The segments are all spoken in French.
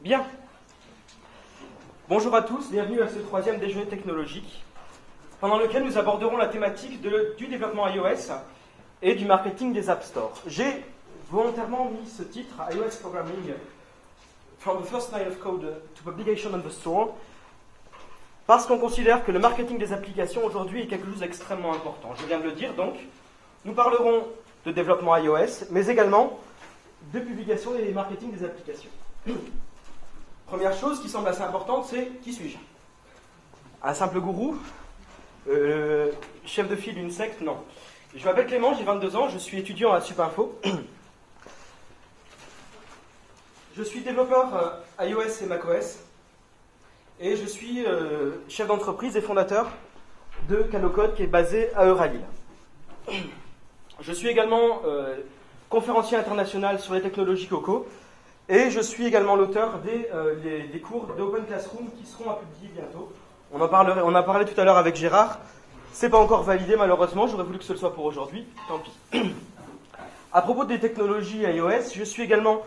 Bien. Bonjour à tous, bienvenue à ce troisième déjeuner technologique, pendant lequel nous aborderons la thématique du développement iOS et du marketing des App Store. J'ai volontairement mis ce titre, iOS Programming, From the First Line of Code to Publication on the Store, parce qu'on considère que le marketing des applications aujourd'hui est quelque chose d'extrêmement important. Je viens de le dire, donc, nous parlerons de développement iOS, mais également de publication et marketing des applications. Première chose qui semble assez importante, c'est qui suis-je? Un simple gourou? Chef de file d'une secte? Non. Je m'appelle Clément, j'ai 22 ans, je suis étudiant à Supinfo. Je suis développeur iOS et macOS et je suis chef d'entreprise et fondateur de Canocode qui est basé à Euralil. Je suis également conférencier international sur les technologies Coco et je suis également l'auteur des cours d'Open Classroom qui seront à publier bientôt. On a parlé tout à l'heure avec Gérard. C'est pas encore validé malheureusement, j'aurais voulu que ce le soit pour aujourd'hui, tant pis. À propos des technologies iOS, je suis également,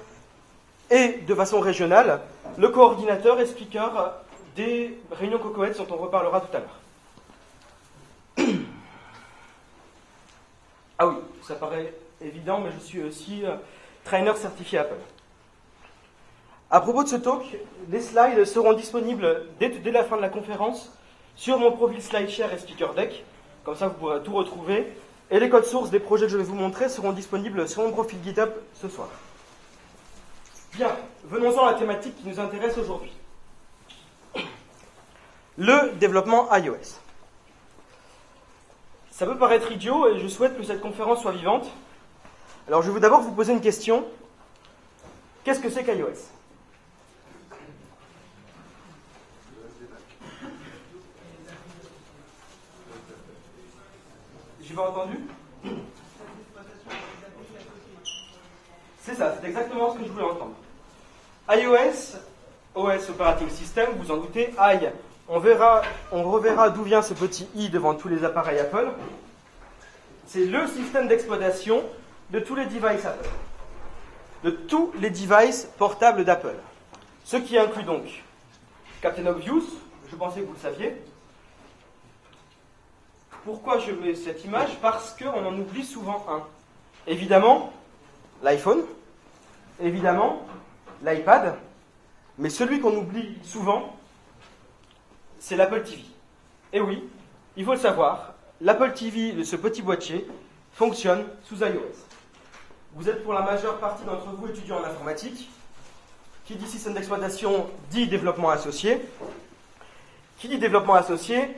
et de façon régionale, le coordinateur et speaker des réunions CocoEds dont on reparlera tout à l'heure. Ah oui, ça paraît évident, mais je suis aussi trainer certifié Apple. À propos de ce talk, les slides seront disponibles dès la fin de la conférence sur mon profil SlideShare et SpeakerDeck. Comme ça, vous pourrez tout retrouver. Et les codes sources des projets que je vais vous montrer seront disponibles sur mon profil GitHub ce soir. Bien, venons-en à la thématique qui nous intéresse aujourd'hui. Le développement iOS. Ça peut paraître idiot et je souhaite que cette conférence soit vivante. Alors je vais d'abord vous poser une question. Qu'est-ce que c'est qu'iOS ? J'ai pas entendu ? C'est ça, c'est exactement ce que je voulais entendre. iOS, OS Operating System, vous en doutez, on reverra d'où vient ce petit i devant tous les appareils Apple. C'est le système d'exploitation de tous les devices Apple. De tous les devices portables d'Apple. Ce qui inclut donc Captain Obvious, je pensais que vous le saviez. Pourquoi je mets cette image? Parce qu'on en oublie souvent un. Évidemment, l'iPhone, évidemment, l'iPad, mais celui qu'on oublie souvent, c'est l'Apple TV. Et oui, il faut le savoir, l'Apple TV, ce petit boîtier, fonctionne sous iOS. Vous êtes pour la majeure partie d'entre vous étudiants en informatique. Qui dit système d'exploitation dit développement associé. Qui dit développement associé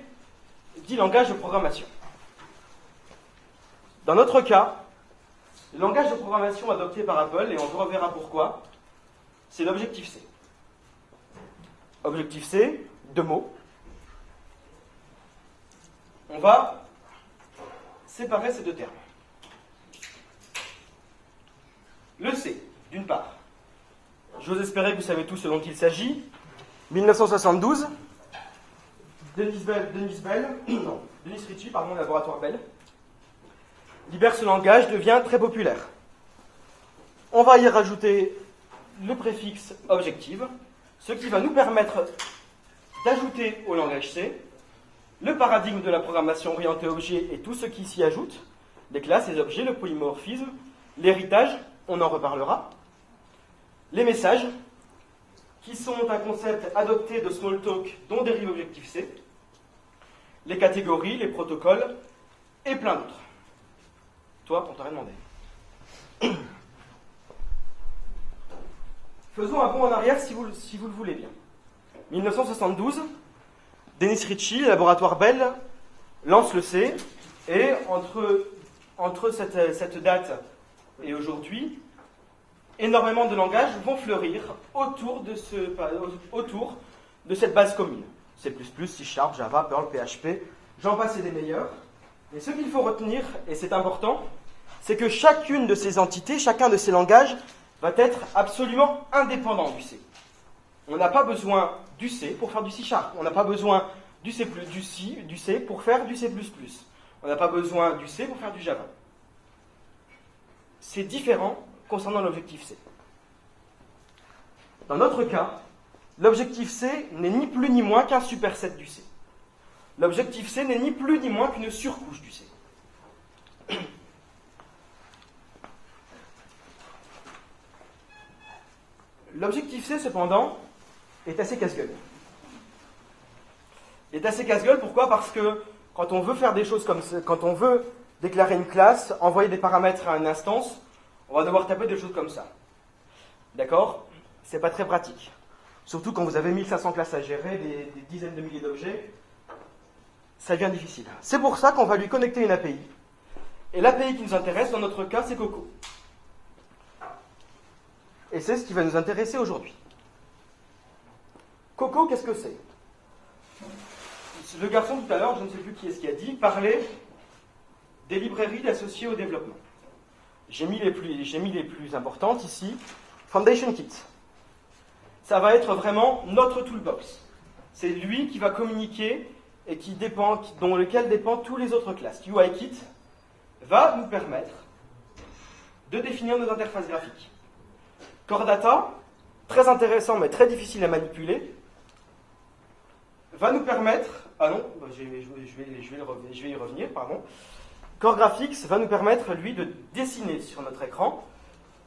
dit langage de programmation. Dans notre cas, le langage de programmation adopté par Apple, et on reverra pourquoi, c'est l'Objective-C. Objective-C, deux mots. On va séparer ces deux termes. Le C, d'une part. J'ose espérer que vous savez tout ce dont il s'agit. 1972, Denis Ritchie, laboratoire Bell, libère ce langage, devient très populaire. On va y rajouter le préfixe Objective, ce qui va nous permettre d'ajouter au langage C le paradigme de la programmation orientée objet et tout ce qui s'y ajoute, les classes, les objets, le polymorphisme, l'héritage, on en reparlera, les messages, qui sont un concept adopté de Smalltalk dont dérive Objective-C, les catégories, les protocoles, et plein d'autres. Toi, on t'a rien demandé. Faisons un bond en arrière si vous le voulez bien. 1972, Denis Ritchie, laboratoire Bell, lance le C, et entre cette date et aujourd'hui, énormément de langages vont fleurir autour de cette base commune. C++, C#, Java, Perl, PHP, j'en passe et des meilleurs. Et ce qu'il faut retenir, et c'est important, c'est que chacune de ces entités, chacun de ces langages, va être absolument indépendant du C. On n'a pas besoin du C pour faire du C#. On n'a pas besoin du C pour faire du C++. On n'a pas besoin du C pour faire du Java. C'est différent concernant l'Objective-C. Dans notre cas, l'objectif C n'est ni plus ni moins qu'un superset du C. L'objectif C n'est ni plus ni moins qu'une surcouche du C. L'objectif C, cependant, est assez casse-gueule. Il est assez casse-gueule, pourquoi? Parce que quand on veut faire des choses comme ça, quand on veut déclarer une classe, envoyer des paramètres à une instance, on va devoir taper des choses comme ça. D'accord? C'est pas très pratique. Surtout quand vous avez 1500 classes à gérer, des dizaines de milliers d'objets, ça devient difficile. C'est pour ça qu'on va lui connecter une API. Et l'API qui nous intéresse, dans notre cas, c'est Coco. Et c'est ce qui va nous intéresser aujourd'hui. Coco, qu'est-ce que c'est? Le garçon tout à l'heure, je ne sais plus qui est-ce qui a dit, parlait des librairies associées au développement. J'ai mis les plus importantes ici. Foundation Kit. Ça va être vraiment notre toolbox. C'est lui qui va communiquer et dont lequel dépendent tous les autres classes. UIKit va nous permettre de définir nos interfaces graphiques. Core Data, très intéressant mais très difficile à manipuler, va nous permettre... Ah non, je vais y revenir, pardon. Core Graphics va nous permettre, lui, de dessiner sur notre écran.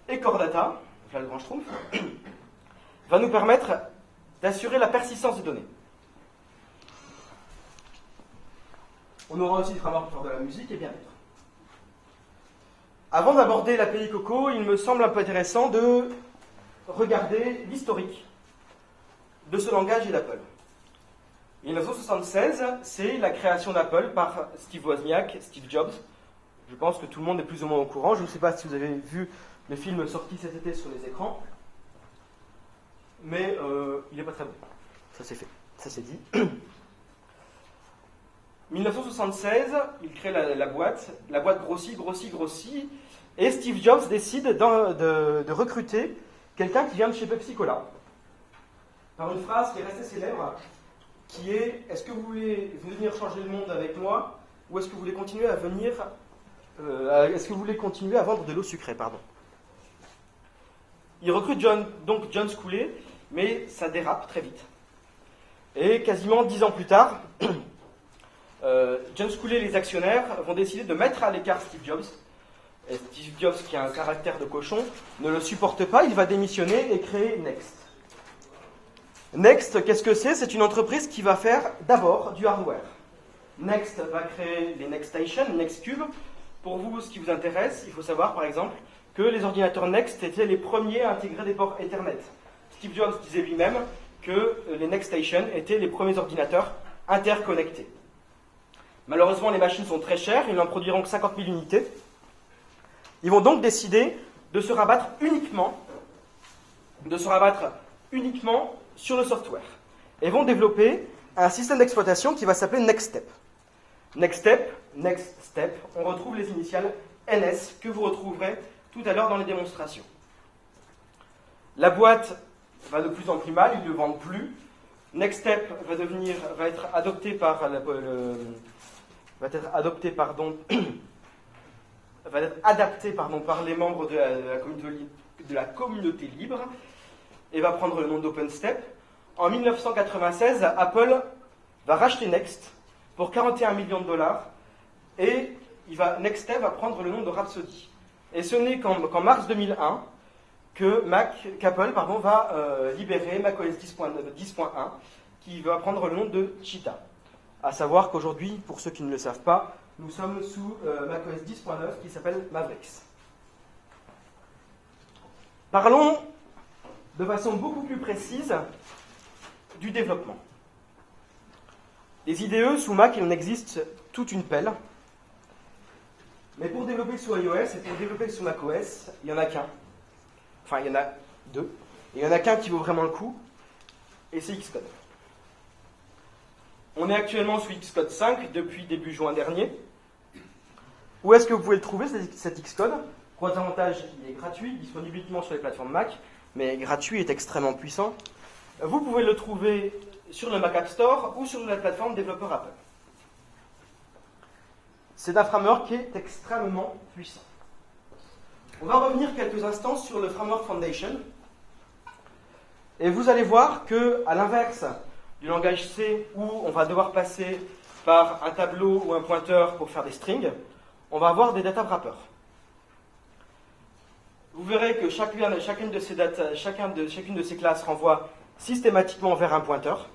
Et Core Data, là le grand schtroumpf, va nous permettre d'assurer la persistance des données. On aura aussi le framework pour faire de la musique et bien d'autres. Avant d'aborder l'API Coco, il me semble un peu intéressant de regarder l'historique de ce langage et d'Apple. 1976, c'est la création d'Apple par Steve Wozniak, Steve Jobs. Je pense que tout le monde est plus ou moins au courant. Je ne sais pas si vous avez vu le film sorti cet été sur les écrans. Mais il n'est pas très bon. Ça c'est fait. Ça c'est dit. 1976, il crée la boîte. La boîte grossit. Et Steve Jobs décide de recruter quelqu'un qui vient de chez Pepsi Cola. Par une phrase qui est restée célèbre, qui est: est-ce que vous voulez venir changer le monde avec moi, ou est-ce que vous voulez continuer à vendre de l'eau sucrée, pardon. Il recrute John Sculley, mais ça dérape très vite. Et quasiment 10 ans plus tard, John Sculley et les actionnaires vont décider de mettre à l'écart Steve Jobs. Et Steve Jobs, qui a un caractère de cochon, ne le supporte pas, il va démissionner et créer Next. Next, qu'est-ce que c'est? C'est une entreprise qui va faire d'abord du hardware. Next va créer les NextStation, NextCube. Pour vous, ce qui vous intéresse, il faut savoir par exemple que les ordinateurs Next étaient les premiers à intégrer des ports Ethernet. Steve Jobs disait lui-même que les NextStation étaient les premiers ordinateurs interconnectés. Malheureusement, les machines sont très chères, ils n'en produiront que 50 000 unités. Ils vont donc décider de se rabattre uniquement sur le software. Et vont développer un système d'exploitation qui va s'appeler NextStep. NextStep, on retrouve les initiales NS que vous retrouverez tout à l'heure dans les démonstrations. La boîte va de plus en plus mal, ils ne le vendent plus. NextStep va être adopté par les membres de la communauté libre et va prendre le nom d'OpenStep. En 1996, Apple va racheter Next pour 41 millions de dollars et NextStep va prendre le nom de Rhapsody. Et ce n'est qu'en mars 2001 qu'Apple va libérer macOS 10.1 qui va prendre le nom de Cheetah. À savoir qu'aujourd'hui, pour ceux qui ne le savent pas, nous sommes sous macOS 10.9 qui s'appelle Mavericks. Parlons de façon beaucoup plus précise du développement. Les IDE sous Mac, il en existe toute une pelle. Mais pour développer sous iOS et pour développer sous macOS, il n'y en a qu'un. Enfin, il y en a deux. Et il n'y en a qu'un qui vaut vraiment le coup, et c'est Xcode. On est actuellement sous Xcode 5 depuis début juin dernier. Où est-ce que vous pouvez le trouver, cet Xcode? Gros avantage, il est gratuit, disponible uniquement sur les plateformes Mac, mais gratuit est extrêmement puissant. Vous pouvez le trouver sur le Mac App Store ou sur la plateforme développeur Apple. C'est un framework qui est extrêmement puissant. On va revenir quelques instants sur le framework Foundation. Et vous allez voir que, à l'inverse du langage C, où on va devoir passer par un tableau ou un pointeur pour faire des strings, on va avoir des data wrappers. Vous verrez que chacune de ces classes renvoie systématiquement vers un pointeur.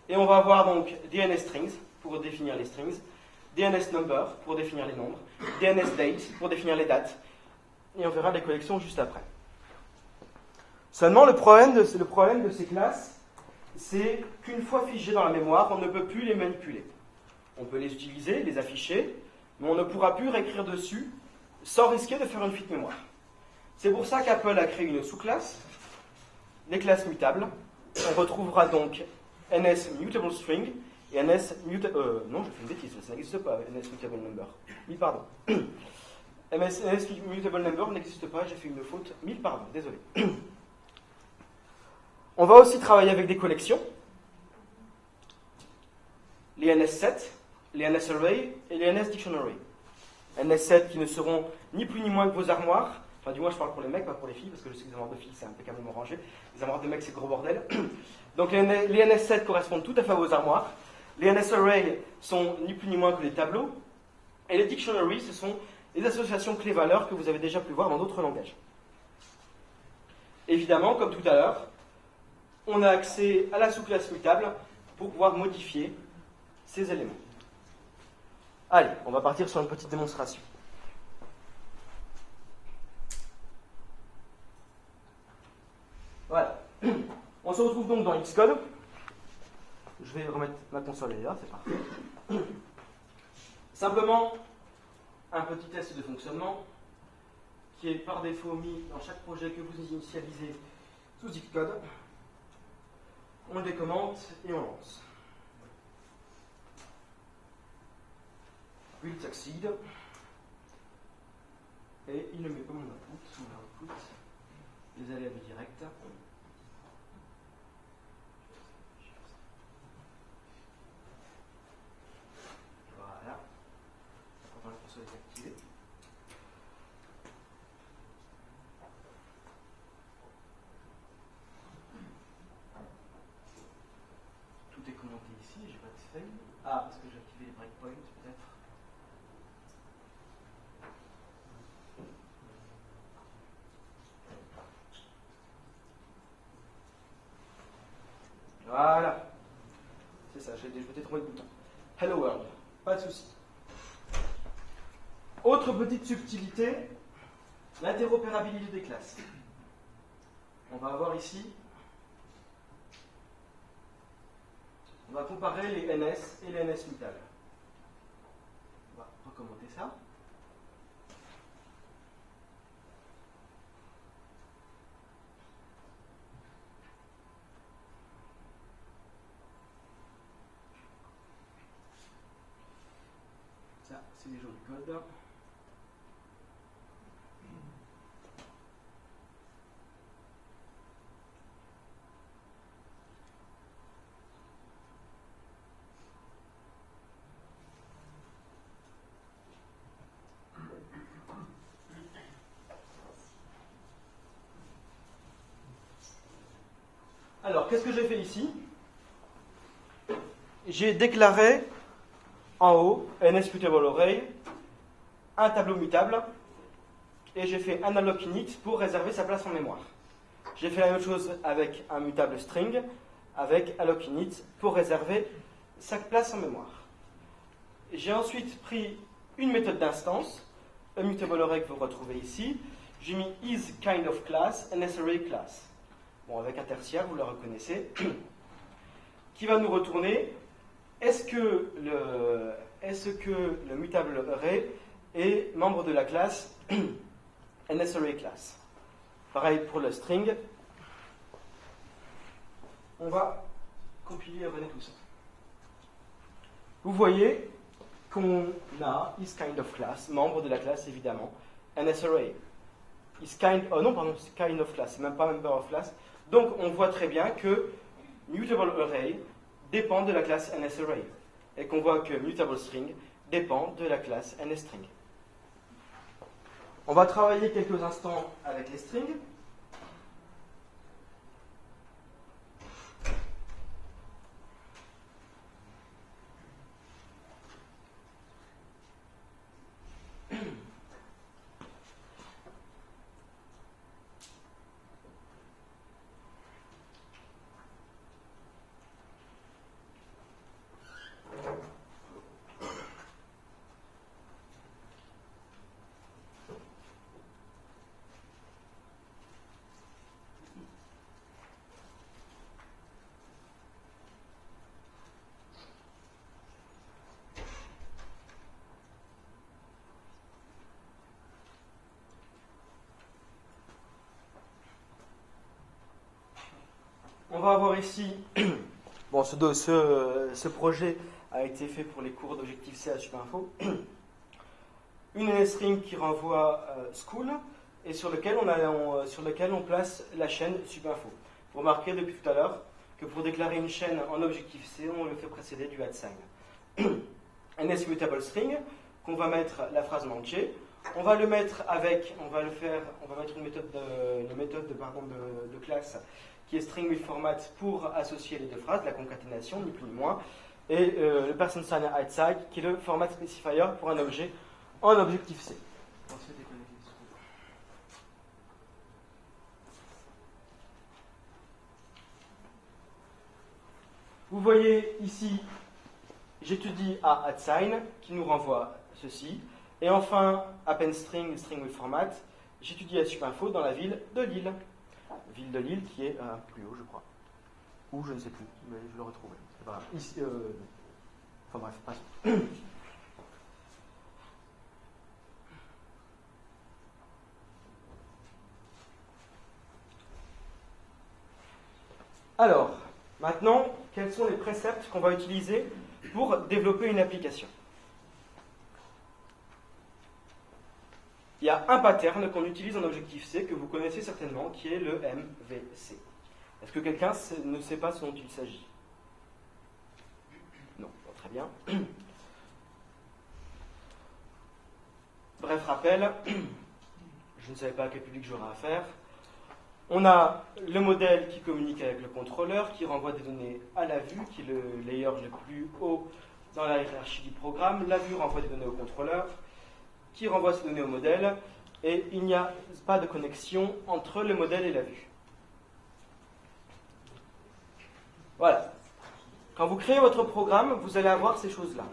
Et on va avoir donc DNSStrings pour définir les strings, DNSNumber pour définir les nombres, DNSDate pour définir les dates. Et on verra les collections juste après. Seulement, le problème de ces classes, c'est qu'une fois figées dans la mémoire, on ne peut plus les manipuler. On peut les utiliser, les afficher, mais on ne pourra plus réécrire dessus sans risquer de faire une fuite mémoire. C'est pour ça qu'Apple a créé une sous-classe, les classes mutables. On retrouvera donc NSMutableString et non, je fais une bêtise, ça n'existe pas, NSMutableNumber. Oui, pardon. NSMutableNumber n'existe pas, j'ai fait une faute. 1000, pardon, désolé. On va aussi travailler avec des collections, les NS7, les NSArray et les NSDictionary. NS7 qui ne seront ni plus ni moins que vos armoires, enfin du moins je parle pour les mecs, pas pour les filles, parce que je sais que les armoires de filles c'est impeccablement rangé, les armoires de mecs c'est gros bordel. Donc les NS7 correspondent tout à fait à vos armoires, les NSArray sont ni plus ni moins que des tableaux, et les Dictionary ce sont les associations clés-valeurs que vous avez déjà pu voir dans d'autres langages. Évidemment, comme tout à l'heure, on a accès à la sous-classe mutable pour pouvoir modifier ces éléments. Allez, on va partir sur une petite démonstration. Voilà. On se retrouve donc dans Xcode. Je vais remettre ma console là, c'est parfait. Simplement, un petit test de fonctionnement qui est par défaut mis dans chaque projet que vous initialisez sous Xcode. On le commente et on lance. Will succeed. Et il le met comme mon output, les élèves directs. Voilà. Quand la console est activée. Tout est commenté ici, j'ai pas de fail. Ah, parce que j'ai activé les breakpoints peut-être. Voilà. C'est ça, je vais trouver le bouton. Hello World. Pas de souci. Autre petite subtilité, l'interopérabilité des classes. On va avoir ici, on va comparer les NS et les NS mutables. On va recommander ça. Ça, c'est les jeux de code. Alors, qu'est-ce que j'ai fait ici? J'ai déclaré en haut NSMutableArray, un tableau mutable, et j'ai fait un alloc init pour réserver sa place en mémoire. J'ai fait la même chose avec un mutable string, avec alloc init pour réserver sa place en mémoire. J'ai ensuite pris une méthode d'instance, MutableArray que vous retrouvez ici. J'ai mis isKindOfClass, NSArrayClass. Bon, avec un tertiaire, vous le reconnaissez, qui va nous retourner est-ce que le mutable array est membre de la classe NSArrayClass. Pareil pour le string. On va compiler et runner tout ça. Vous voyez qu'on a isKindOfClass, membre de la classe évidemment, NSArray. KindOfClass, c'est même pas member-of-class. Donc on voit très bien que MutableArray dépend de la classe NSArray et qu'on voit que MutableString dépend de la classe NSString. On va travailler quelques instants avec les strings. on va avoir ici, bon, ce projet a été fait pour les cours d'Objective-C à Subinfo, une NSString qui renvoie school et sur lequel on place la chaîne Subinfo. Vous remarquez depuis tout à l'heure que pour déclarer une chaîne en Objective-C, on le fait précéder du @sign. NSMutable string, qu'on va mettre la phrase en entier. On va le mettre avec, on va mettre une méthode de classe qui est string with format pour associer les deux phrases, la concaténation, ni plus ni moins, et le person sign outside qui est le format specifier pour un objet en Objective-C. Vous voyez ici, j'étudie à @sign qui nous renvoie ceci. Et enfin, append string, string with format, j'étudie à Subinfo dans la ville de Lille. Ville de Lille qui est plus haut, je crois. Ou je ne sais plus, mais je le retrouve. C'est pas grave. Ici, enfin bref, passons. Alors, maintenant, quels sont les préceptes qu'on va utiliser pour développer une application? Il y a un pattern qu'on utilise en Objective-C que vous connaissez certainement, qui est le MVC. Est-ce que quelqu'un ne sait pas ce dont il s'agit? Non, bon, très bien. Bref rappel, je ne savais pas à quel public j'aurais affaire. On a le modèle qui communique avec le contrôleur, qui renvoie des données à la vue, qui est le layer le plus haut dans la hiérarchie du programme. La vue renvoie des données au contrôleur, qui renvoie ces données au modèle, et il n'y a pas de connexion entre le modèle et la vue. Voilà. Quand vous créez votre programme, vous allez avoir ces choses-là.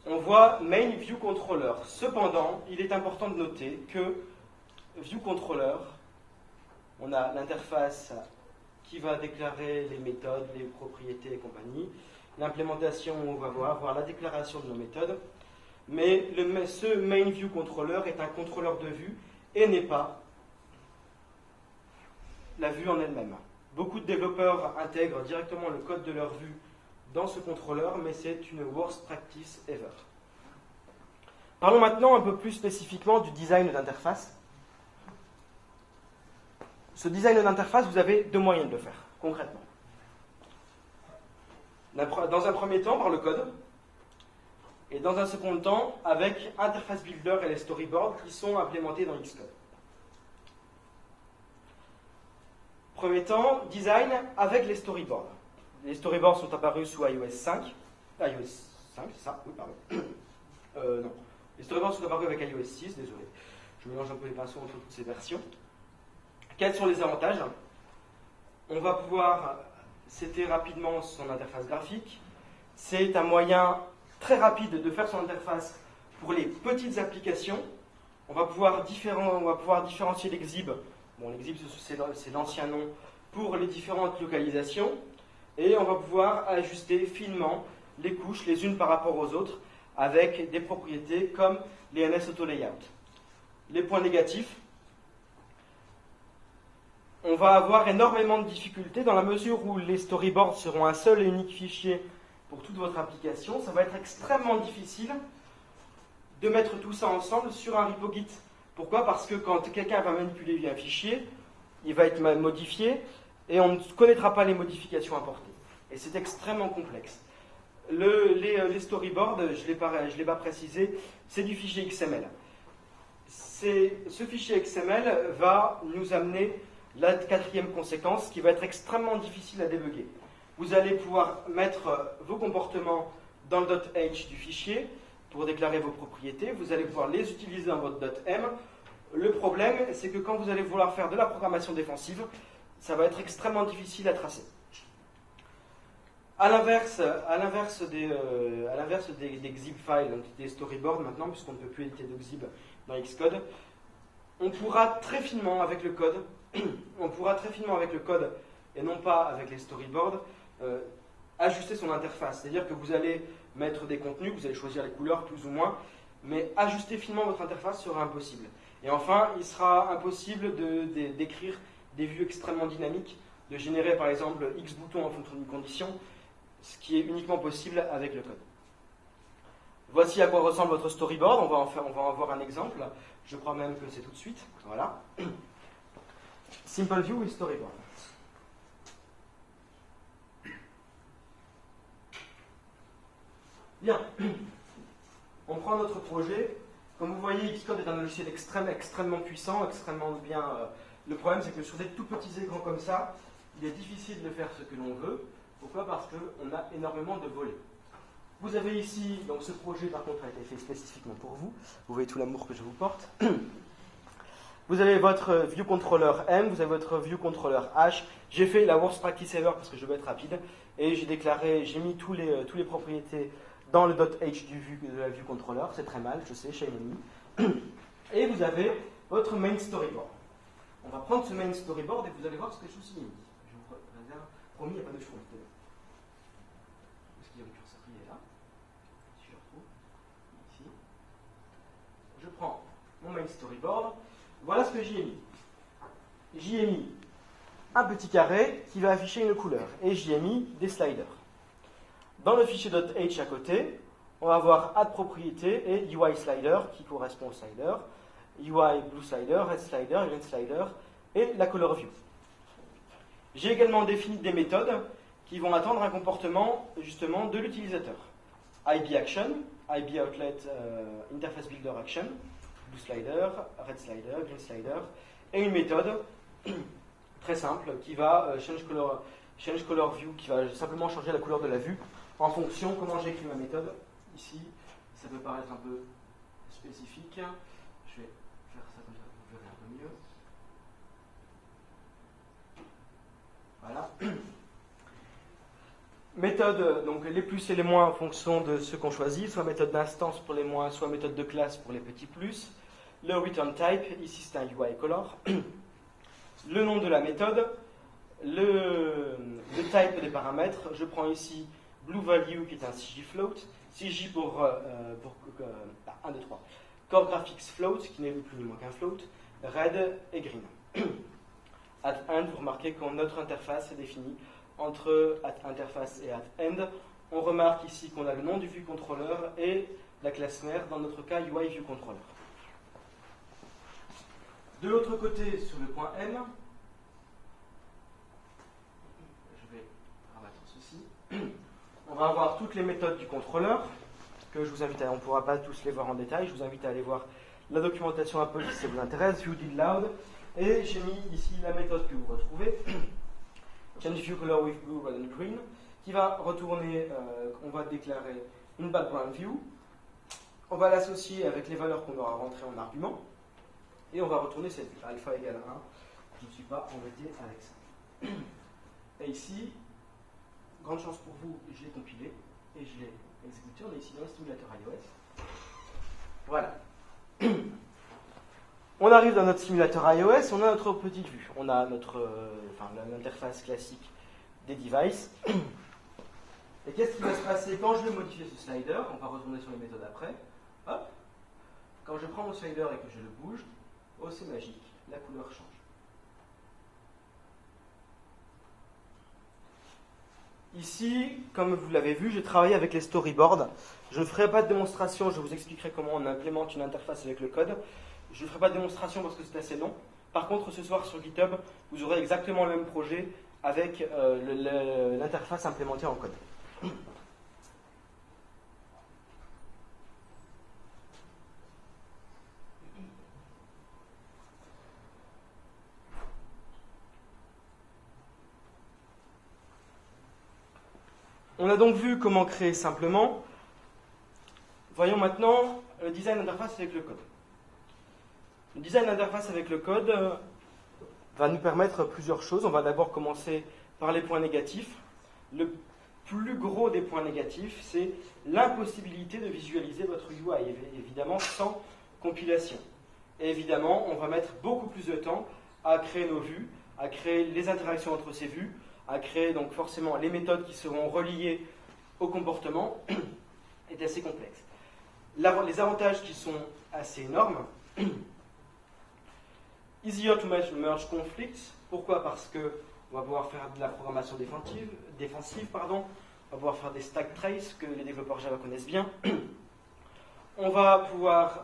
On voit main view controller. Cependant, il est important de noter que view controller, on a l'interface qui va déclarer les méthodes, les propriétés et compagnie. L'implémentation, on va voir la déclaration de nos méthodes. Mais ce main view controller est un contrôleur de vue et n'est pas la vue en elle-même. Beaucoup de développeurs intègrent directement le code de leur vue dans ce contrôleur, mais c'est une worst practice ever. Parlons maintenant un peu plus spécifiquement du design d'interface. Ce design d'interface, vous avez deux moyens de le faire, concrètement. Dans un premier temps, par le code, et dans un second temps, avec Interface Builder et les storyboards qui sont implémentés dans Xcode. Premier temps, design avec les storyboards. Les storyboards sont apparus sous iOS 5. iOS 5, c'est ça? Oui, pardon. Non. Les storyboards sont apparus avec iOS 6, désolé. Je mélange un peu les pinceaux entre toutes ces versions. Quels sont les avantages? On va pouvoir setter rapidement son interface graphique. C'est un moyen très rapide de faire son interface pour les petites applications. On va pouvoir différencier l'exib. Bon, l'exib, c'est l'ancien nom pour les différentes localisations. Et on va pouvoir ajuster finement les couches les unes par rapport aux autres avec des propriétés comme les NS Auto Layout. Les points négatifs, on va avoir énormément de difficultés dans la mesure où les storyboards seront un seul et unique fichier pour toute votre application. Ça va être extrêmement difficile de mettre tout ça ensemble sur un repo Git. Pourquoi? Parce que quand quelqu'un va manipuler un fichier, il va être modifié et on ne connaîtra pas les modifications apportées. Et c'est extrêmement complexe. Les storyboards, je ne l'ai pas précisé, c'est du fichier XML. Ce fichier XML va nous amener la quatrième conséquence qui va être extrêmement difficile à débugger. Vous allez pouvoir mettre vos comportements dans le .h du fichier pour déclarer vos propriétés. Vous allez pouvoir les utiliser dans votre .m. Le problème, c'est que quand vous allez vouloir faire de la programmation défensive, ça va être extrêmement difficile à tracer. À l'inverse des xib files, donc des storyboards maintenant, puisqu'on ne peut plus éditer de xib dans Xcode, on pourra très finement avec le code, et non pas avec les storyboards, ajuster son interface. C'est-à-dire que vous allez mettre des contenus, vous allez choisir les couleurs plus ou moins, mais ajuster finement votre interface sera impossible. Et enfin, il sera impossible d'écrire des vues extrêmement dynamiques, de générer par exemple X boutons en fonction d'une condition, ce qui est uniquement possible avec le code. Voici à quoi ressemble votre storyboard, on va en voir un exemple, je crois même que c'est tout de suite, voilà. Simple View with Storyboard. Bien, on prend notre projet. Comme vous voyez, Xcode est un logiciel extrêmement puissant, extrêmement bien. Le problème, c'est que sur des tout petits écrans comme ça, il est difficile de faire ce que l'on veut. Pourquoi? Parce qu'on a énormément de volets. Vous avez ici, donc ce projet par contre a été fait spécifiquement pour vous. Vous voyez tout l'amour que je vous porte. Vous avez votre view controller M, vous avez votre view controller H. J'ai fait la worst practice ever parce que je veux être rapide. Et j'ai mis tous les propriétés dans le .h de la view controller. C'est très mal, je sais, shame on me. Et vous avez votre main storyboard. On va prendre ce main storyboard et vous allez voir ce que je vous ai mis. Je vous réserve, promis, il n'y a pas de choix. Est-ce qu'il y a le curseur qui est là? Si je le retrouve, ici. Je prends mon main storyboard. Voilà ce que j'y ai mis. J'y ai mis un petit carré qui va afficher une couleur. Et j'y ai mis des sliders. Dans le fichier .h à côté, on va avoir add propriété et UI slider qui correspond au slider, UI blue slider, red slider, green slider et la color view. J'ai également défini des méthodes qui vont attendre un comportement justement de l'utilisateur. IB action, IB outlet interface builder action, blue slider, red slider, green slider, et une méthode très simple qui va change color view, qui va simplement changer la couleur de la vue en fonction de comment j'ai écrit ma méthode. Ici, ça peut paraître un peu spécifique. Je vais faire ça comme ça, vous verrez un peu mieux. Voilà. Méthode, donc les plus et les moins en fonction de ce qu'on choisit, soit méthode d'instance pour les moins, soit méthode de classe pour les petits plus. Le return type, ici c'est un UI color. Le nom de la méthode, le type des paramètres, je prends ici blue value qui est un CJ float, CJ pour 1, 2, 3. Core graphics float qui n'est plus ni moins qu'un float, red et green. At end, vous remarquez que notre interface est définie entre at interface et at end. On remarque ici qu'on a le nom du view controller et la classe mère, dans notre cas UI view controller. De l'autre côté, sur le point M, je vais rabattre ceci. On va avoir toutes les méthodes du contrôleur, que je vous invite à, on ne pourra pas tous les voir en détail, je vous invite à aller voir la documentation Apple si ça vous intéresse, view did loud, et j'ai mis ici la méthode que vous retrouvez, change view color with blue, red and green, qui va retourner, on va déclarer une background view, on va l'associer avec les valeurs qu'on aura rentrées en argument, et on va retourner cette vue, alpha égale 1, je ne suis pas embêté avec ça. Et ici, grande chance pour vous, je l'ai compilé et je l'ai exécuté. On est ici dans le simulateur iOS. Voilà. On arrive dans notre simulateur iOS, on a notre petite vue. On a l'interface classique des devices. Et qu'est-ce qui va se passer quand je vais modifier ce slider? On va retourner sur les méthodes après. Hop. Quand je prends mon slider et que je le bouge, oh c'est magique, la couleur change. Ici, comme vous l'avez vu, j'ai travaillé avec les storyboards. Je ne ferai pas de démonstration, je vous expliquerai comment on implémente une interface avec le code. Je ne ferai pas de démonstration parce que c'est assez long. Par contre, ce soir sur GitHub, vous aurez exactement le même projet avec l'interface implémentée en code. On a donc vu comment créer simplement. Voyons maintenant le design d'interface avec le code. Le design d'interface avec le code va nous permettre plusieurs choses. On va d'abord commencer par les points négatifs. Le plus gros des points négatifs, c'est l'impossibilité de visualiser votre UI, évidemment sans compilation. Et évidemment, on va mettre beaucoup plus de temps à créer nos vues, à créer les interactions entre ces vues, à créer donc forcément les méthodes qui seront reliées au comportement, est assez complexe. Les avantages qui sont assez énormes, easier to merge conflicts, Pourquoi? Parce qu'on va pouvoir faire de la programmation défensive, on va pouvoir faire des stack traces que les développeurs Java connaissent bien. On va pouvoir,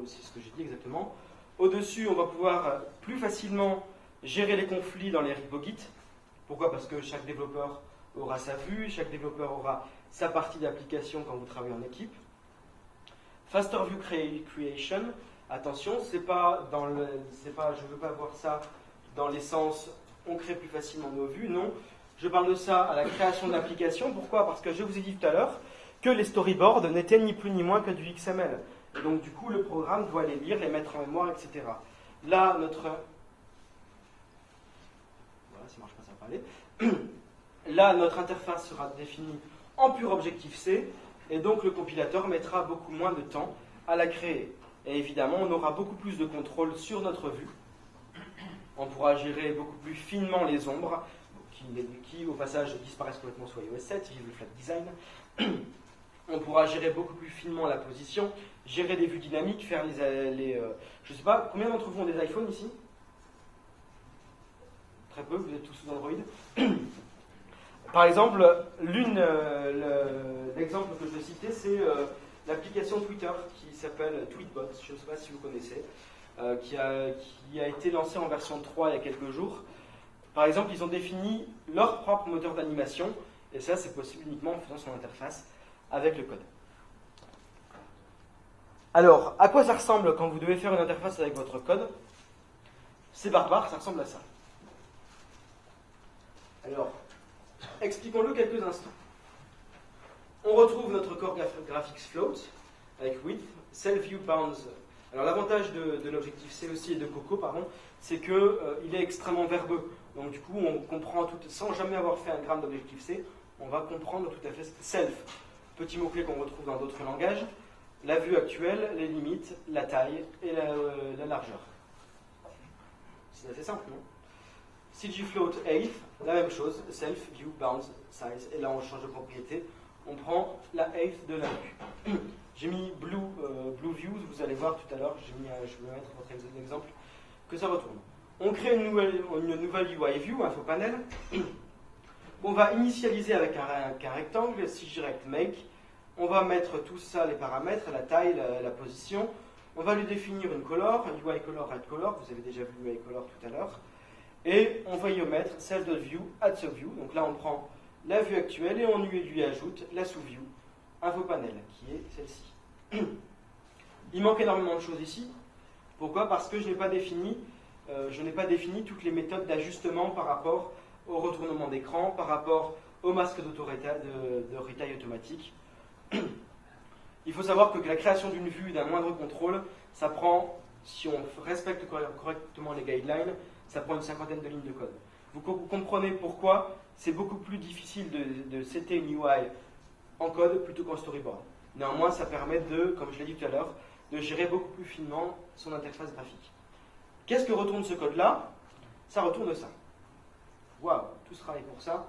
c'est ce que j'ai dit exactement, au-dessus on va pouvoir plus facilement gérer les conflits dans les repos Git. Pourquoi? Parce que chaque développeur aura sa vue, chaque développeur aura sa partie d'application quand vous travaillez en équipe. Faster View Creation, attention, je ne veux pas voir ça dans l'essence on crée plus facilement nos vues, non. Je parle de ça à la création de l'application. Pourquoi? Parce que je vous ai dit tout à l'heure que les storyboards n'étaient ni plus ni moins que du XML. Et donc du coup, le programme doit les lire, les mettre en mémoire, etc. Là, notre... Voilà, ça marche pas, ça va pas aller. Là, notre interface sera définie en pur Objective-C, et donc le compilateur mettra beaucoup moins de temps à la créer. Et évidemment, on aura beaucoup plus de contrôle sur notre vue. On pourra gérer beaucoup plus finement les ombres, qui au passage disparaissent complètement sur iOS 7, vive le flat design. On pourra gérer beaucoup plus finement la position, gérer des vues dynamiques, faire je ne sais pas, combien d'entre vous ont des iPhones ici? Très peu, vous êtes tous sous Android. Par exemple, l'exemple que je vais citer, c'est l'application Twitter qui s'appelle Tweetbot, je ne sais pas si vous connaissez, qui a été lancée en version 3 il y a quelques jours. Par exemple, ils ont défini leur propre moteur d'animation, et ça c'est possible uniquement en faisant son interface avec le code. Alors, à quoi ça ressemble quand vous devez faire une interface avec votre code? C'est barbare, ça ressemble à ça. Alors, expliquons-le quelques instants. On retrouve notre core graphics float avec width, self-view bounds. Alors l'avantage de l'Objective-C aussi et de Coco, c'est qu'il est extrêmement verbeux. Donc du coup, on comprend tout, sans jamais avoir fait un gramme d'Objective-C, on va comprendre tout à fait self. Petit mot-clé qu'on retrouve dans d'autres langages, la vue actuelle, les limites, la taille et la largeur. C'est assez simple, non? CGFloat 8, la même chose, self, view, bounds, size. Et là, on change de propriété. On prend la 8 de la vue. J'ai mis blue views, vous allez voir tout à l'heure, je vais mettre votre exemple, que ça retourne. On crée une nouvelle UI view, info panel. On va initialiser avec un rectangle, CGRectMake. On va mettre tout ça, les paramètres, la taille, la position. On va lui définir une color, UI color, red color, vous avez déjà vu UI color tout à l'heure. Et on va y mettre self.view, add_view. Donc là, on prend la vue actuelle et on lui ajoute la sous-view, info panel, qui est celle-ci. Il manque énormément de choses ici. Pourquoi? Parce que je n'ai pas défini toutes les méthodes d'ajustement par rapport au retournement d'écran, par rapport au masque de retail automatique. Il faut savoir que la création d'une vue, d'un moindre contrôle, ça prend, si on respecte correctement les guidelines, ça prend une 50aine de lignes de code. Vous comprenez pourquoi c'est beaucoup plus difficile de setter une UI en code plutôt qu'en storyboard. Néanmoins, ça permet de, comme je l'ai dit tout à l'heure, de gérer beaucoup plus finement son interface graphique. Qu'est-ce que retourne ce code-là? Ça retourne ça. Waouh, tout ce travail pour ça.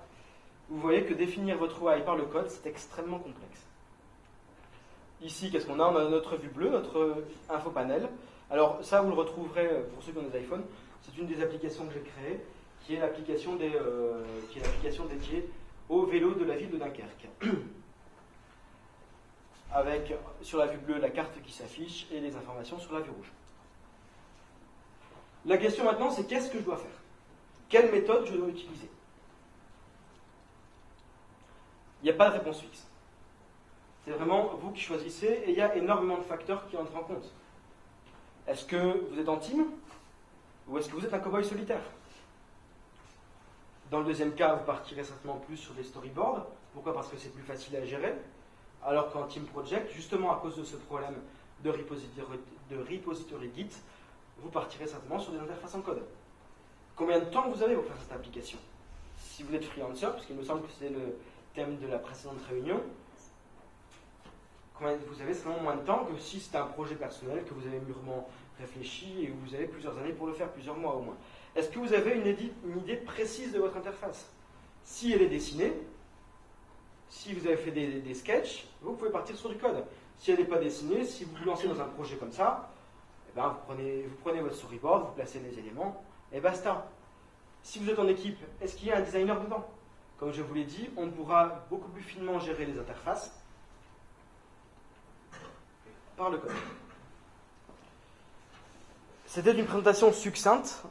Vous voyez que définir votre UI par le code, c'est extrêmement complexe. Ici, qu'est-ce qu'on a? On a notre vue bleue, notre info panel. Alors ça, vous le retrouverez, pour ceux qui ont des iPhones, c'est une des applications que j'ai créées, qui est l'application dédiée au vélo de la ville de Dunkerque. Avec, sur la vue bleue, la carte qui s'affiche et les informations sur la vue rouge. La question maintenant, c'est qu'est-ce que je dois faire? Quelle méthode je dois utiliser? Il n'y a pas de réponse fixe. C'est vraiment vous qui choisissez et il y a énormément de facteurs qui entrent en compte. Est-ce que vous êtes en team ou est-ce que vous êtes un cow-boy solitaire? Dans le deuxième cas, vous partirez certainement plus sur des storyboards. Pourquoi? Parce que c'est plus facile à gérer. Alors qu'en team project, justement à cause de ce problème de repository Git, vous partirez certainement sur des interfaces en code. Combien de temps vous avez pour faire cette application? Si vous êtes freelancer, parce qu'il me semble que c'est le thème de la précédente réunion, vous avez certainement moins de temps que si c'est un projet personnel que vous avez mûrement réfléchi et vous avez plusieurs années pour le faire, plusieurs mois au moins. Est-ce que vous avez une idée précise de votre interface? Si elle est dessinée, si vous avez fait des sketchs, vous pouvez partir sur du code. Si elle n'est pas dessinée, si vous vous lancez dans un projet comme ça, ben, vous prenez votre storyboard, vous placez les éléments, et basta. Si vous êtes en équipe, est-ce qu'il y a un designer dedans? Comme je vous l'ai dit, on pourra beaucoup plus finement gérer les interfaces par le code. C'était une présentation succincte.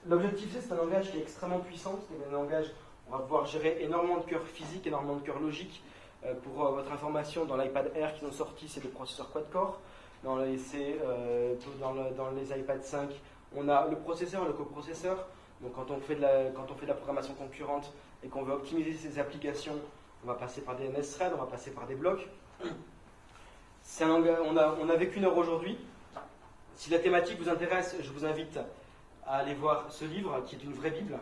L'Objective-C, c'est un langage qui est extrêmement puissant. C'est un langage où on va pouvoir gérer énormément de cœurs physiques, énormément de cœurs logiques. Pour votre information, dans l'iPad Air qu'ils ont sorti, c'est des processeurs quad-core. Dans les iPad 5, on a le processeur, le coprocesseur. Donc quand on fait de la programmation concurrente et qu'on veut optimiser ces applications, on va passer par des NS-threads, on va passer par des blocs. On a vécu une heure aujourd'hui. Si la thématique vous intéresse, je vous invite à aller voir ce livre qui est une vraie Bible.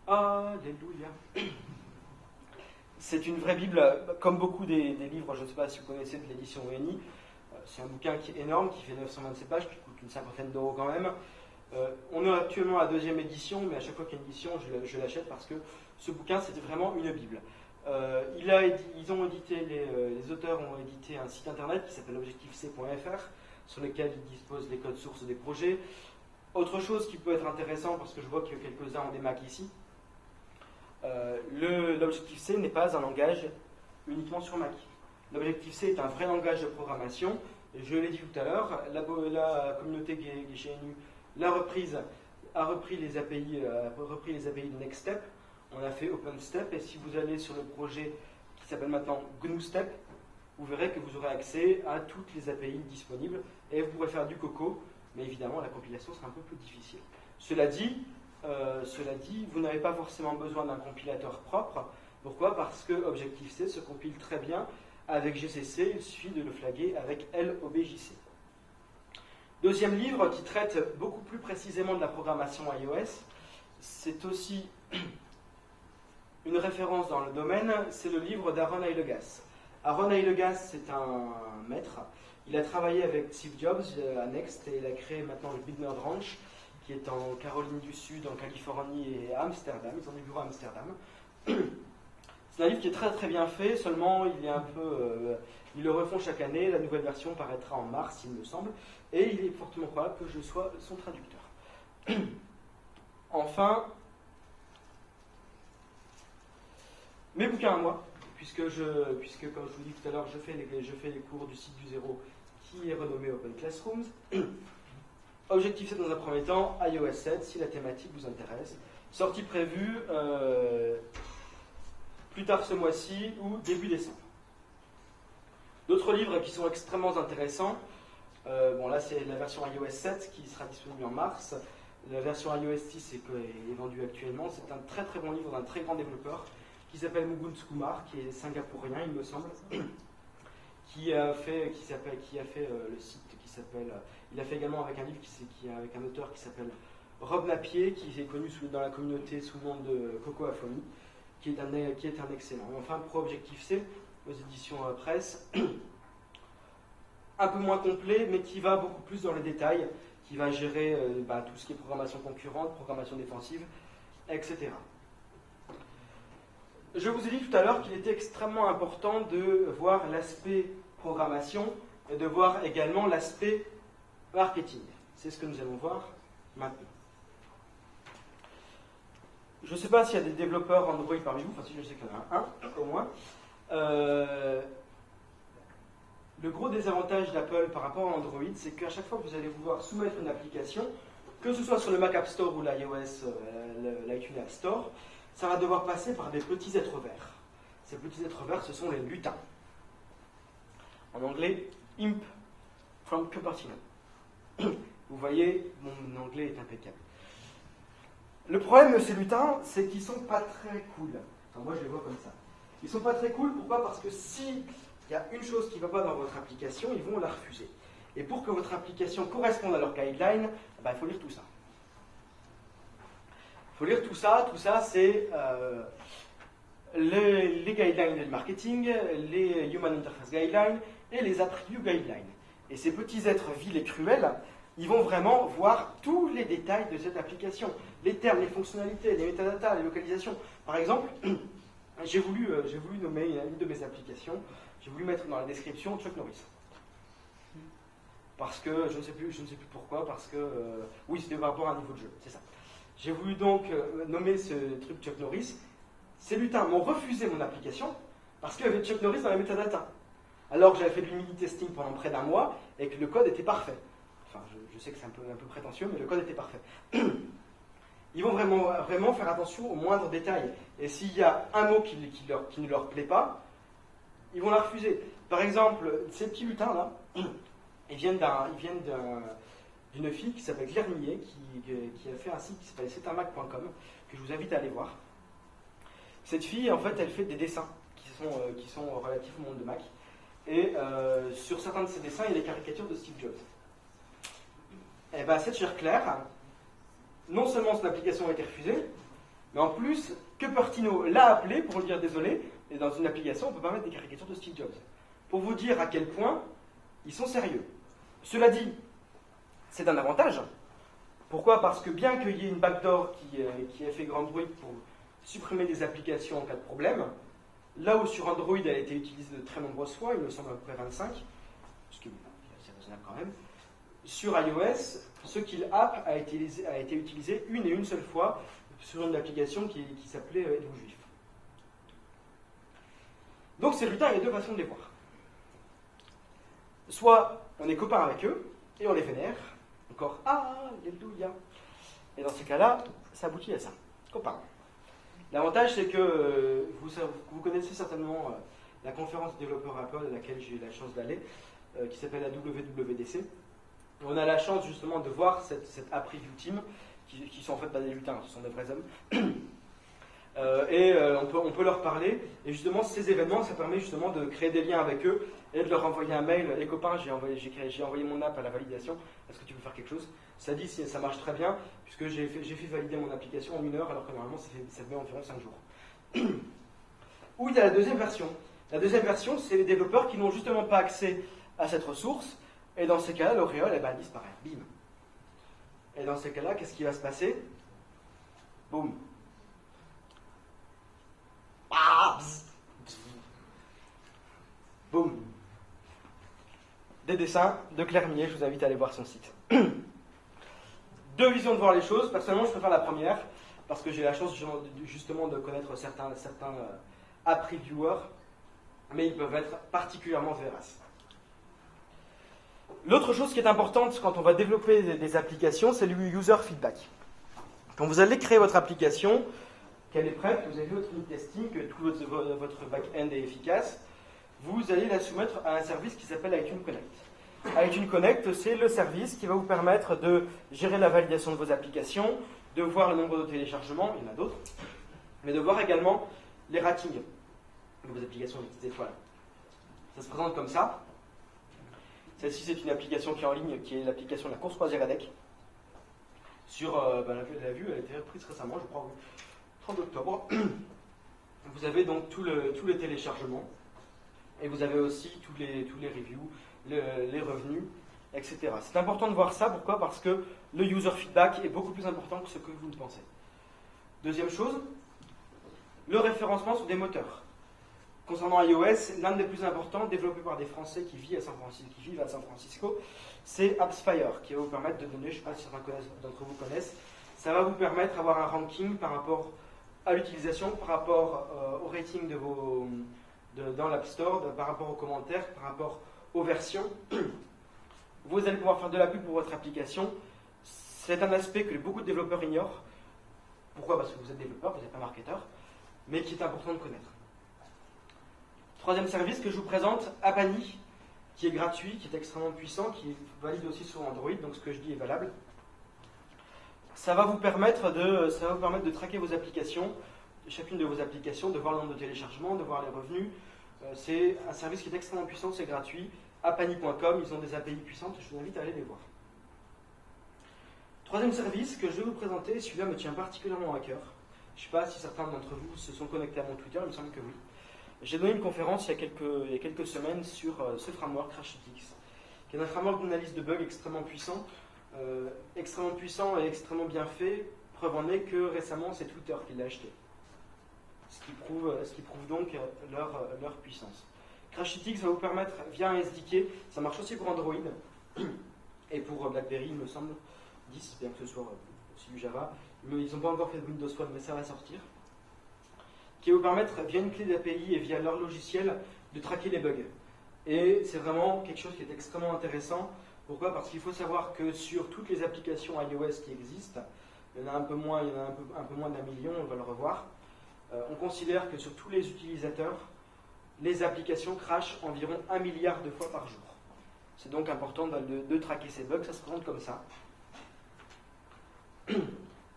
Alléluia. C'est une vraie Bible, comme beaucoup des livres, je ne sais pas si vous connaissez de l'édition ENI. C'est un bouquin qui est énorme, qui fait 927 pages, qui coûte une cinquantaine d'euros quand même. On est actuellement à la 2e édition, mais à chaque fois qu'il y a une édition, je l'achète parce que ce bouquin, c'était vraiment une Bible. Les auteurs ont édité un site internet qui s'appelle objectifc.fr, sur lequel ils disposent des codes sources des projets. Autre chose qui peut être intéressant, parce que je vois que quelques-uns ont des Mac ici, l'Objective-C n'est pas un langage uniquement sur Mac. L'Objective-C est un vrai langage de programmation. Je l'ai dit tout à l'heure, la communauté GNU a repris les API de NextStep. On a fait OpenStep, et si vous allez sur le projet qui s'appelle maintenant GNUStep, vous verrez que vous aurez accès à toutes les API disponibles et vous pourrez faire du Coco, mais évidemment la compilation sera un peu plus difficile. Cela dit, vous n'avez pas forcément besoin d'un compilateur propre. Pourquoi? Parce que Objective-C se compile très bien avec GCC, il suffit de le flaguer avec LOBJC. Deuxième livre qui traite beaucoup plus précisément de la programmation iOS, c'est aussi une référence dans le domaine, c'est le livre d'Aaron Hillegass. Aaron Hillegass, c'est un maître. Il a travaillé avec Steve Jobs à Next et il a créé maintenant le Big Nerd Ranch, qui est en Caroline du Sud, en Californie et à Amsterdam. Ils ont des bureaux à Amsterdam. C'est un livre qui est très très bien fait, seulement ils le refont chaque année. La nouvelle version paraîtra en mars, il me semble, et il est fortement probable que je sois son traducteur. Enfin, mes bouquins à moi, puisque comme je vous dis tout à l'heure, je fais les cours du site du zéro qui est renommé Open Classrooms. Objective-C dans un premier temps, iOS 7, si la thématique vous intéresse. Sortie prévue plus tard ce mois-ci ou début décembre. D'autres livres qui sont extrêmement intéressants. Là c'est la version iOS 7 qui sera disponible en mars. La version iOS 6 est vendue actuellement. C'est un très très bon livre d'un très grand développeur qui s'appelle Mukunth Kumar, qui est singapourien il me semble, qui a fait le site qui s'appelle... Il a fait également avec un livre avec un auteur qui s'appelle Rob Napier, qui est connu dans la communauté sous le nom de Coco Afoni, qui est un excellent. Et enfin, Pro Objective-C, aux éditions Presse, un peu moins complet, mais qui va beaucoup plus dans les détails, qui va gérer tout ce qui est programmation concurrente, programmation défensive, etc. Je vous ai dit tout à l'heure qu'il était extrêmement important de voir l'aspect programmation et de voir également l'aspect marketing. C'est ce que nous allons voir maintenant. Je ne sais pas s'il y a des développeurs Android parmi vous, enfin si je sais qu'il y en a un au moins. Le gros désavantage d'Apple par rapport à Android, c'est qu'à chaque fois que vous allez vouloir soumettre une application, que ce soit sur le Mac App Store ou l'iOS, l'iTunes App Store, ça va devoir passer par des petits êtres verts. Ces petits êtres verts, ce sont les lutins. En anglais, imp from Cupertino. Vous voyez, mon anglais est impeccable. Le problème de ces lutins, c'est qu'ils ne sont pas très cool. Enfin, moi, je les vois comme ça. Ils ne sont pas très cool, pourquoi? Parce que s'il y a une chose qui ne va pas dans votre application, ils vont la refuser. Et pour que votre application corresponde à leur guideline, il faut lire tout ça. Il faut lire tout ça. Tout ça, c'est les guidelines de marketing, les Human Interface Guidelines et les Attribute Guidelines. Et ces petits êtres vils et cruels, ils vont vraiment voir tous les détails de cette application. Les termes, les fonctionnalités, les métadatas, les localisations. Par exemple, j'ai voulu nommer une de mes applications, j'ai voulu mettre dans la description Chuck Norris. parce que je ne sais plus pourquoi, parce que oui, c'était par rapport à un niveau de jeu, c'est ça. J'ai voulu donc nommer ce truc Chuck Norris. Ces lutins m'ont refusé mon application parce qu'il y avait Chuck Norris dans les métadatas. Alors que j'avais fait de l'unit testing pendant près d'un mois et que le code était parfait. Enfin, je sais que c'est un peu prétentieux, mais le code était parfait. Ils vont vraiment faire attention aux moindres détails. Et s'il y a un mot qui ne leur plaît pas, ils vont la refuser. Par exemple, ces petits lutins-là, ils viennent d'une fille qui s'appelle Claire Millet, qui a fait un site qui s'appelle cetunmac.com, que je vous invite à aller voir. Cette fille, en fait, elle fait des dessins qui sont relatifs au monde de Mac. Et sur certains de ces dessins, il y a des caricatures de Steve Jobs. Et bien, cette chère Claire, non seulement son application a été refusée, mais en plus, Cupertino l'a appelé pour lui dire désolé, et dans une application, on ne peut pas mettre des caricatures de Steve Jobs. Pour vous dire à quel point ils sont sérieux. Cela dit, c'est un avantage. Pourquoi? Parce que bien qu'il y ait une backdoor qui ait fait grand bruit pour supprimer des applications en cas de problème, là où sur Android elle a été utilisée de très nombreuses fois, il me semble à peu près 25, ce qui est assez raisonnable quand même, sur iOS, ce kill app a été utilisé une seule fois sur une application qui s'appelait Êtes-vous juif. Donc ces lutins, il y a deux façons de les voir. Soit on est copains avec eux et on les vénère, encore alléluia. Et dans ce cas-là, ça aboutit à ça, copains. L'avantage, c'est que vous connaissez certainement la conférence de développeurs Apple à laquelle j'ai eu la chance d'aller, qui s'appelle la WWDC. On a la chance justement de voir cette app review team, qui sont en fait pas des lutins, ce sont des vrais hommes. On peut leur parler, et justement ces événements, ça permet justement de créer des liens avec eux et de leur envoyer un mail. Les copains, j'ai envoyé mon app à la validation, est-ce que tu peux faire quelque chose? Ça dit si ça marche très bien, puisque j'ai fait valider mon application en 1 heure, alors que normalement ça met environ 5 jours. Ou il y a la deuxième version. La deuxième version, c'est les développeurs qui n'ont justement pas accès à cette ressource, et dans ces cas-là, l'auréole, elle disparaît. Bim. Et dans ces cas-là, qu'est-ce qui va se passer? Boum. Boum. Des dessins de Claire Millet, je vous invite à aller voir son site. Deux visions de voir les choses. Personnellement, je préfère la première, parce que j'ai la chance justement de connaître certains app reviewers, mais ils peuvent être particulièrement véraces. L'autre chose qui est importante quand on va développer des applications, c'est le user feedback. Quand vous allez créer votre application, qu'elle est prête, vous avez vu votre unit testing, que tout votre back-end est efficace, vous allez la soumettre à un service qui s'appelle iTunes Connect. iTunes Connect, c'est le service qui va vous permettre de gérer la validation de vos applications, de voir le nombre de téléchargements, il y en a d'autres, mais de voir également les ratings de vos applications, les petites étoiles. Ça se présente comme ça. Celle-ci, c'est une application qui est en ligne, qui est l'application de la course croisière à deck. Elle a vue, elle a été reprise récemment, je crois, le 30 octobre. Vous avez donc tous les téléchargements, et vous avez aussi tous les reviews, les revenus, etc. C'est important de voir ça, pourquoi? Parce que le user feedback est beaucoup plus important que ce que vous ne pensez. Deuxième chose, le référencement sur des moteurs. Concernant iOS, l'un des plus importants, développé par des Français qui vivent à San Francisco, c'est AppsFire, qui va vous permettre de donner, je ne sais pas si certains d'entre vous connaissent, ça va vous permettre d'avoir un ranking par rapport à l'utilisation, par rapport au rating dans l'App Store, par rapport aux commentaires, par rapport aux versions. Vous allez pouvoir faire de la pub pour votre application. C'est un aspect que beaucoup de développeurs ignorent. Pourquoi? Parce que vous êtes développeur, vous n'êtes pas marketeur, mais qui est important de connaître. Troisième service que je vous présente, Apani, qui est gratuit, qui est extrêmement puissant, qui est valide aussi sur Android, donc ce que je dis est valable. Ça va vous permettre de traquer vos applications, chacune de vos applications, de voir le nombre de téléchargements, de voir les revenus. C'est un service qui est extrêmement puissant, c'est gratuit. Apani.com, ils ont des API puissantes, je vous invite à aller les voir. Troisième service que je vais vous présenter, celui-là me tient particulièrement à cœur. Je ne sais pas si certains d'entre vous se sont connectés à mon Twitter, il me semble que oui. J'ai donné une conférence il y a quelques semaines sur ce framework Crashlytics, qui est un framework d'analyse de bugs extrêmement puissant et extrêmement bien fait. Preuve en est que récemment, c'est Twitter qui l'a acheté. Ce qui prouve donc leur puissance. Crashlytics va vous permettre, via un SDK, ça marche aussi pour Android, Et pour BlackBerry, il me semble, 10, bien que ce soit aussi du Java. Ils n'ont pas encore fait de Windows Phone, mais ça va sortir. Qui va vous permettre, via une clé d'API et via leur logiciel, de traquer les bugs. Et c'est vraiment quelque chose qui est extrêmement intéressant. Pourquoi? Parce qu'il faut savoir que sur toutes les applications iOS qui existent, il y en a un peu moins, un peu moins d'1 million, on va le revoir. On considère que sur tous les utilisateurs, les applications crashent environ 1 milliard de fois par jour. C'est donc important de traquer ces bugs, ça se présente comme ça.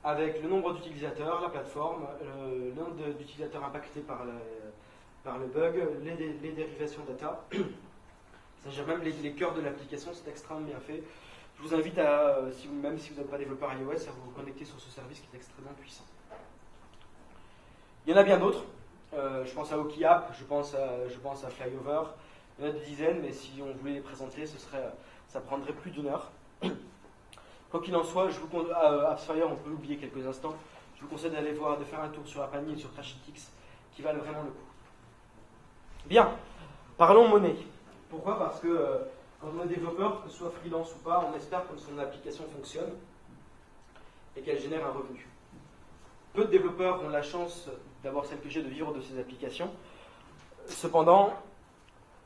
Avec le nombre d'utilisateurs, la plateforme, le nombre d'utilisateurs impactés par le bug, les dérivations data. Ça gère même les cœurs de l'application, c'est extrêmement bien fait. Je vous invite à, même si vous n'êtes pas développeur iOS, à vous connecter sur ce service qui est extrêmement puissant. Il y en a bien d'autres. Je pense à OkiApp, je pense à Flyover. Il y en a des dizaines, mais si on voulait les présenter, ça prendrait plus d'1 heure. Quoi qu'il en soit, AppsFire, on peut l'oublier quelques instants. Je vous conseille d'aller voir, de faire un tour sur Apani et sur Crashlytics, qui valent vraiment le coup. Bien, parlons monnaie. Pourquoi? Parce que quand on est développeur, que ce soit freelance ou pas, on espère que son application fonctionne et qu'elle génère un revenu. Peu de développeurs ont la chance d'avoir celle que j'ai de vivre de ces applications. Cependant,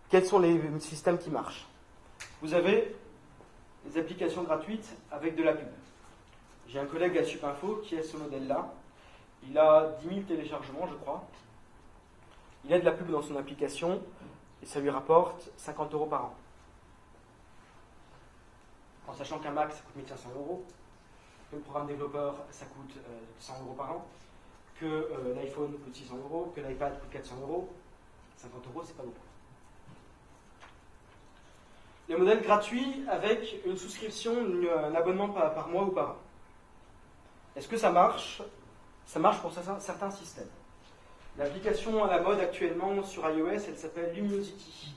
quels sont les systèmes qui marchent? Vous avez des applications gratuites avec de la pub. J'ai un collègue à Supinfo qui est ce modèle-là. Il a 10 000 téléchargements, je crois. Il a de la pub dans son application et ça lui rapporte 50 € par an. En sachant qu'un Mac, ça coûte 1 500 €, que le programme développeur, ça coûte 100 € par an, que l'iPhone coûte 600 €, que l'iPad coûte 400 €, 50 €, c'est pas beaucoup. Les modèles gratuits avec une souscription, un abonnement par mois ou par an. Est-ce que ça marche? Ça marche pour certains systèmes. L'application à la mode actuellement sur iOS, elle s'appelle Luminosity.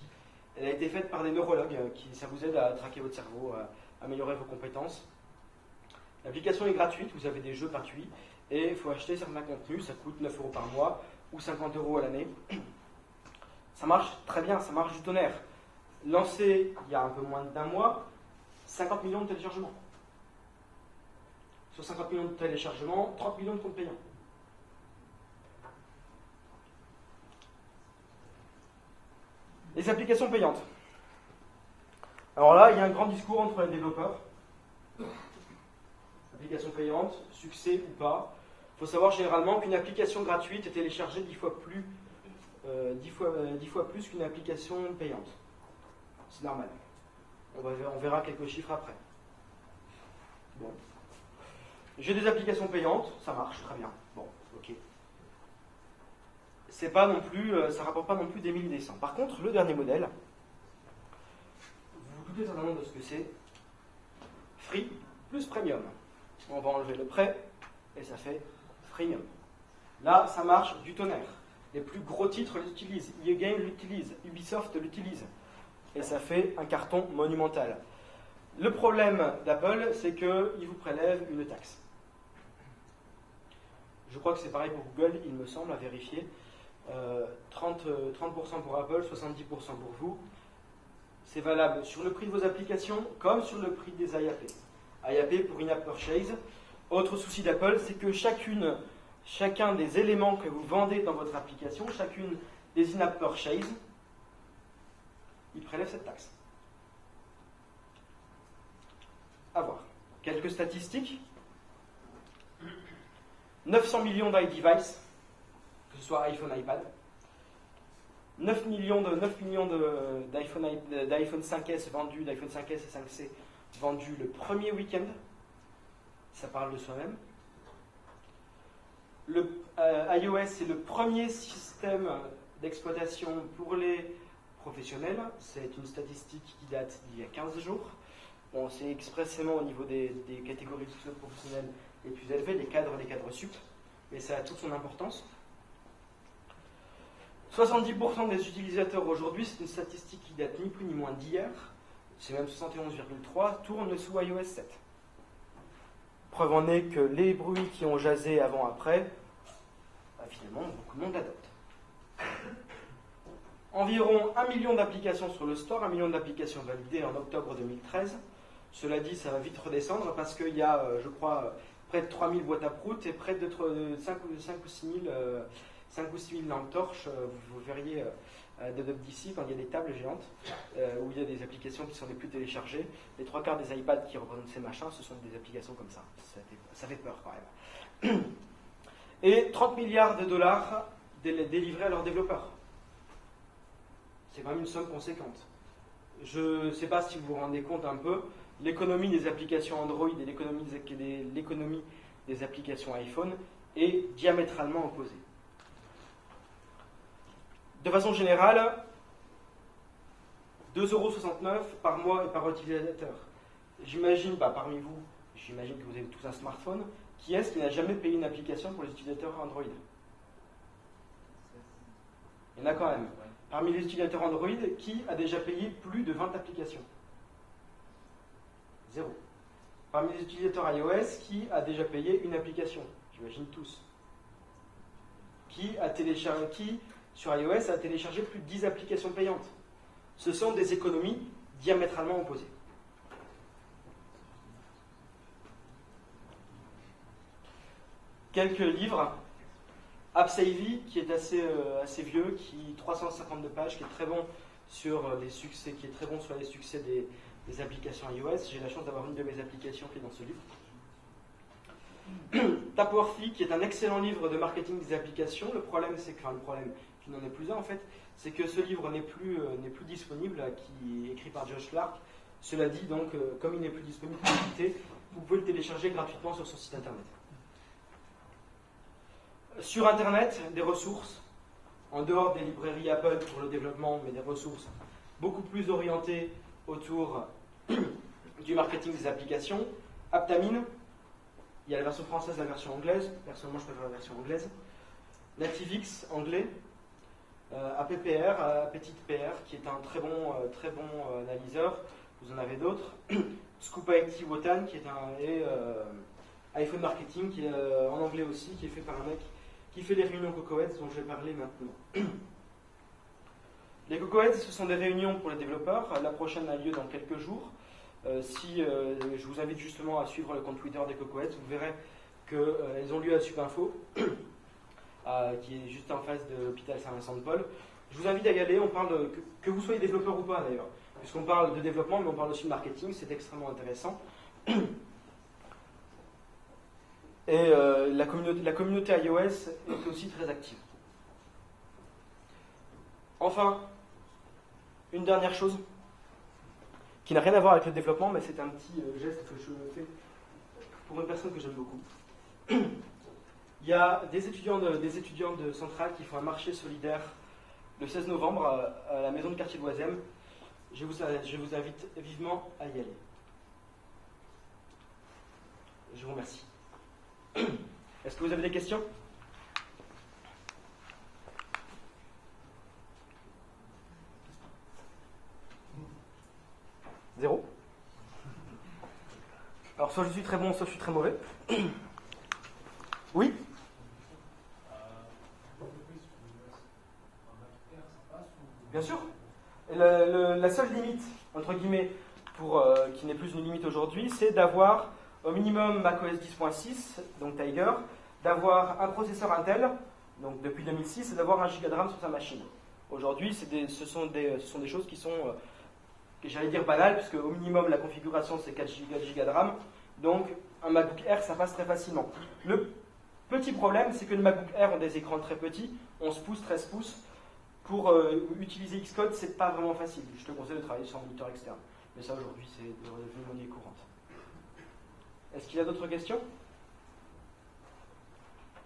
Elle a été faite par des neurologues, ça vous aide à traquer votre cerveau, à améliorer vos compétences. L'application est gratuite, vous avez des jeux gratuits, et il faut acheter certains contenus, ça coûte 9 € par mois, ou 50 € à l'année. Ça marche très bien, ça marche du tonnerre. Lancé il y a un peu moins d'1 mois, 50 millions de téléchargements. Sur 50 millions de téléchargements, 30 millions de comptes payants. Les applications payantes. Alors là, il y a un grand discours entre les développeurs. Application payante, succès ou pas. Il faut savoir généralement qu'une application gratuite est téléchargée 10 fois plus qu'une application payante. C'est normal. On verra quelques chiffres après. Bon. J'ai des applications payantes, ça marche très bien. Bon, ok. C'est pas non plus, ça rapporte pas non plus des 1000 des 100. Par contre, le dernier modèle, vous vous doutez certainement de ce que c'est. Free plus premium. On va enlever le prêt et ça fait freemium. Là, ça marche du tonnerre. Les plus gros titres l'utilisent. EA Games l'utilise. Ubisoft l'utilise. Et ça fait un carton monumental. Le problème d'Apple, c'est qu'il vous prélève une taxe. Je crois que c'est pareil pour Google, il me semble, à vérifier. 30% pour Apple, 70% pour vous. C'est valable sur le prix de vos applications comme sur le prix des IAP. IAP pour in-app purchase. Autre souci d'Apple, c'est que chacun des éléments que vous vendez dans votre application, chacune des in-app purchase, il prélève cette taxe. À voir. Quelques statistiques. 900 millions d'iDevice, que ce soit iPhone, iPad. 9 millions d'iPhone 5S vendus, d'iPhone 5S et 5C vendus le premier week-end. Ça parle de soi-même. iOS est le premier système d'exploitation pour les professionnels. C'est une statistique qui date d'il y a 15 jours. Bon, c'est expressément au niveau des catégories professionnelles les plus élevées, les cadres sup, mais ça a toute son importance. 70% des utilisateurs aujourd'hui, c'est une statistique qui date ni plus ni moins d'hier, c'est même 71,3, tournent sous iOS 7. Preuve en est que les bruits qui ont jasé avant-après, finalement, beaucoup de monde l'adopte. Environ 1 million d'applications sur le store, 1 million d'applications validées en octobre 2013. Cela dit, ça va vite redescendre parce qu'il y a, je crois, près de 3000 boîtes à proutes et près de 5 ou 6 000 lampes torches. Vous verriez d'ici quand il y a des tables géantes où il y a des applications qui sont les plus téléchargées. Les 3/4 des iPads qui représentent ces machins, ce sont des applications comme ça. Ça fait peur quand même. Et 30 milliards de dollars délivrés à leurs développeurs. C'est quand même une somme conséquente. Je ne sais pas si vous vous rendez compte un peu, l'économie des applications Android et l'économie des applications iPhone est diamétralement opposée. De façon générale, 2,69 € par mois et par utilisateur. J'imagine, parmi vous, j'imagine que vous avez tous un smartphone. Qui est-ce qui n'a jamais payé une application pour les utilisateurs Android? Il y en a quand même. Parmi les utilisateurs Android, qui a déjà payé plus de 20 applications? 0. Parmi les utilisateurs iOS, qui a déjà payé une application? J'imagine tous. Qui, sur iOS, a téléchargé plus de 10 applications payantes? Ce sont des économies diamétralement opposées. Quelques livres. AppSavvy, qui est assez vieux, qui 352 pages, qui est très bon sur les succès, des applications iOS. J'ai la chance d'avoir une de mes applications qui est dans ce livre. Tapworthy, qui est un excellent livre de marketing des applications. Le problème, qui n'en est plus un en fait, c'est que ce livre n'est plus disponible, qui est écrit par Josh Clark. Cela dit, donc, comme il n'est plus disponible pour l'éditer, vous pouvez le télécharger gratuitement sur son site internet. Sur Internet, des ressources, en dehors des librairies Apple pour le développement, mais des ressources beaucoup plus orientées autour du marketing des applications. Aptamine, il y a la version française, la version anglaise. Personnellement, je préfère la version anglaise. NativeX, anglais. APPR, AppetitPR, qui est un très bon analyseur. Vous en avez d'autres. Scoop IT Wotan, qui est iPhone Marketing, qui est en anglais aussi, qui est fait par un mec qui fait les réunions Cocoheads dont je vais parler maintenant. Les Cocoheads, ce sont des réunions pour les développeurs. La prochaine a lieu dans quelques jours. Je vous invite justement à suivre le compte Twitter des Cocoheads. Vous verrez qu'elles ont lieu à Subinfo, qui est juste en face de l'hôpital Saint-Vincent-de-Paul. Je vous invite à y aller. On parle que vous soyez développeur ou pas d'ailleurs, puisqu'on parle de développement, mais on parle aussi de marketing. C'est extrêmement intéressant. Et la communauté iOS est aussi très active. Enfin, une dernière chose qui n'a rien à voir avec le développement, mais c'est un petit geste que je fais pour une personne que j'aime beaucoup. Il y a des étudiants de Centrale qui font un marché solidaire le 16 novembre à la maison de quartier de Oisem. Je vous invite vivement à y aller. Je vous remercie. Est-ce que vous avez des questions? Zéro. Alors, soit je suis très bon, soit je suis très mauvais. Oui? Bien sûr. La seule limite, entre guillemets, qui n'est plus une limite aujourd'hui, c'est d'avoir au minimum macOS 10.6, donc Tiger, d'avoir un processeur Intel, donc depuis 2006, et d'avoir 1 Go de RAM sur sa machine. Aujourd'hui, ce sont des choses qui sont, j'allais dire banales, puisque au minimum la configuration c'est 4 Go de RAM, donc un MacBook Air ça passe très facilement. Le petit problème, c'est que les MacBook Air ont des écrans très petits, 11 pouces, 13 pouces. Pour utiliser Xcode, c'est pas vraiment facile. Je te conseille de travailler sur un moniteur externe. Mais ça aujourd'hui, c'est devenu monnaie courante. Est-ce qu'il y a d'autres questions?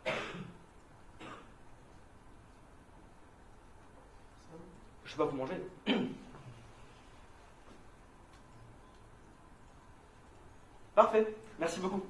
Je ne sais pas, vous mangez. Parfait, merci beaucoup.